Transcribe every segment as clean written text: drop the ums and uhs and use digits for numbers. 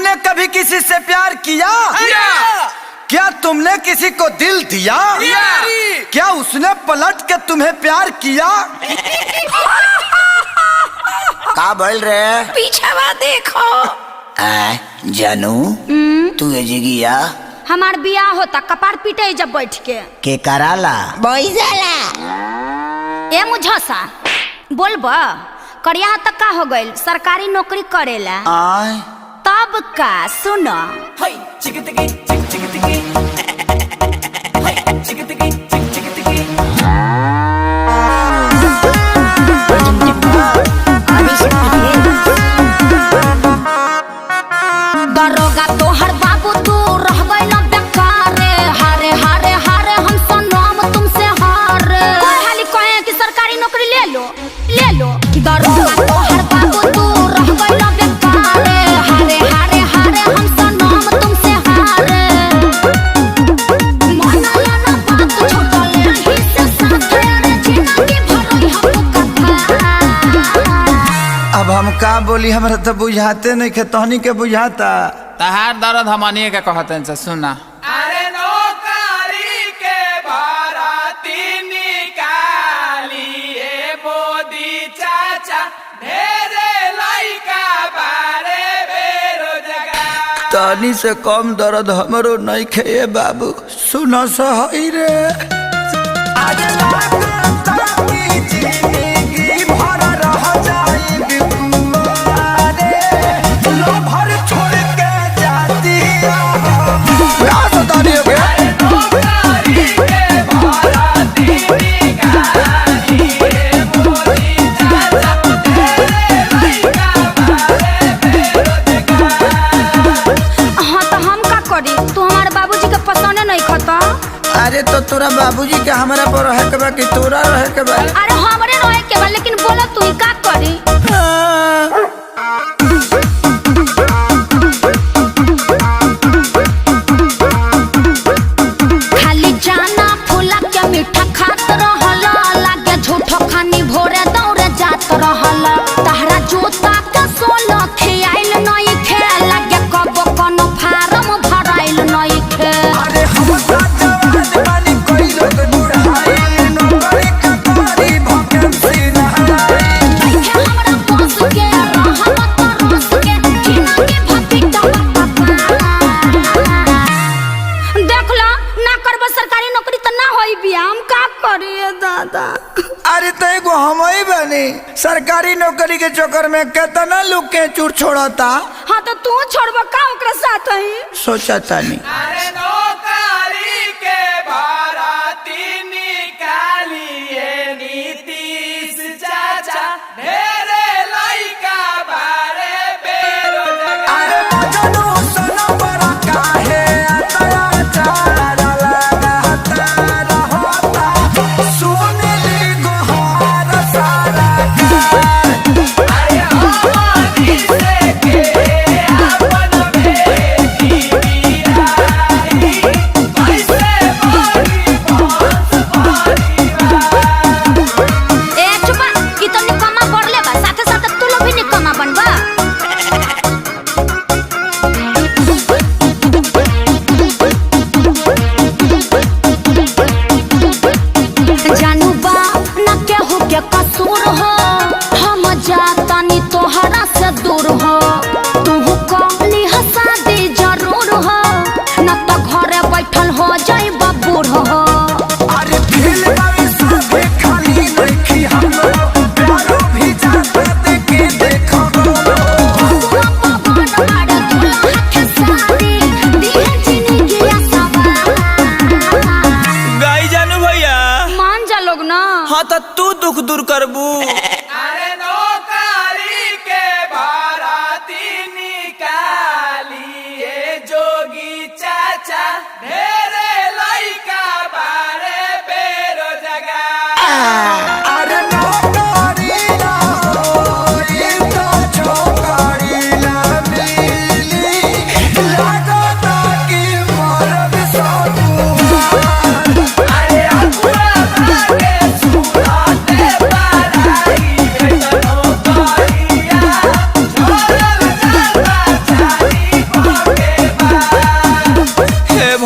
तुमने कभी किसी से प्यार किया? क्या तुमने किसी को दिल दिया? क्या उसने पलट के तुम्हें प्यार किया? का बोल रहे? पीछे देखो। जानू तू एजिगिया हमार बियाह होता कपार पीटे जब बैठ के कराला बैजाला। ए मुझसा बोलबा करिया तक का हो गइल सरकारी नौकरी करेला आय तब का सुनो। दरोगा तोहर बाबू तू रह गइल बेकार रे। हारे हारे हारे हम सनम तुमसे हारे। कोई हाली कहे कि सरकारी नौकरी ले लो ले लो। दरोगा तोहर बाबू तू रह गइल बेकार रे। हारे हारे हारे हम सनम तुमसे हारे। मनाया ना बात छोटले ही से साथ रे जिंदगी भर हम कथा। अब हम का बोली, हमरा तो बुझाते नहीं के तहनी के बुझाता। तहार दर्द हमनी के कहते से सुना। अरे नौकरी के भराती निकालिए मोदी चाचा ढेरे लइका बारे बेरोजगार। तहनी से कम दर्द हमरो नहीं खे बाबू, सुनो सही रे। अरे तो तोरा बाबूजी के हमरा पर रहे के बा कि तोरा रहे के बा? अरे हमरे रहे के बा लेकिन बोला तू का करी। खाली जाना फूला के मीठा खात रहला लागे झूठो खानी भोरे दौड़े जात रहला। तहरा जोता के सोलो खियाइल नहीं खे लागे कबो कोनो फार्म भराइल नहीं खे। अरे हम दादा। अरे तो एगो हम ही बनी सरकारी नौकरी के चक्कर में कितना लोग के चूर छोड़ता। हाँ तो तू छोड़बा का ओकरा साथ ही सोचा तानी। अरे नौकरी के भराती निकालिए नीतीश चाचा ढेरे लइका बारे बेरोजगार। अरे मजनू सुनो पर काहे अत्याचार लगाता रहता सुनली गोहार सारा। अरे हमारी से के अपन बेटी बियाही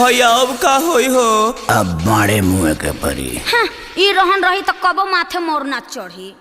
भैया अब का होई हो? अब मारे मुँह के परी। हाँ, ई रहन रही तो कबो माथे मोर ना चढ़ी।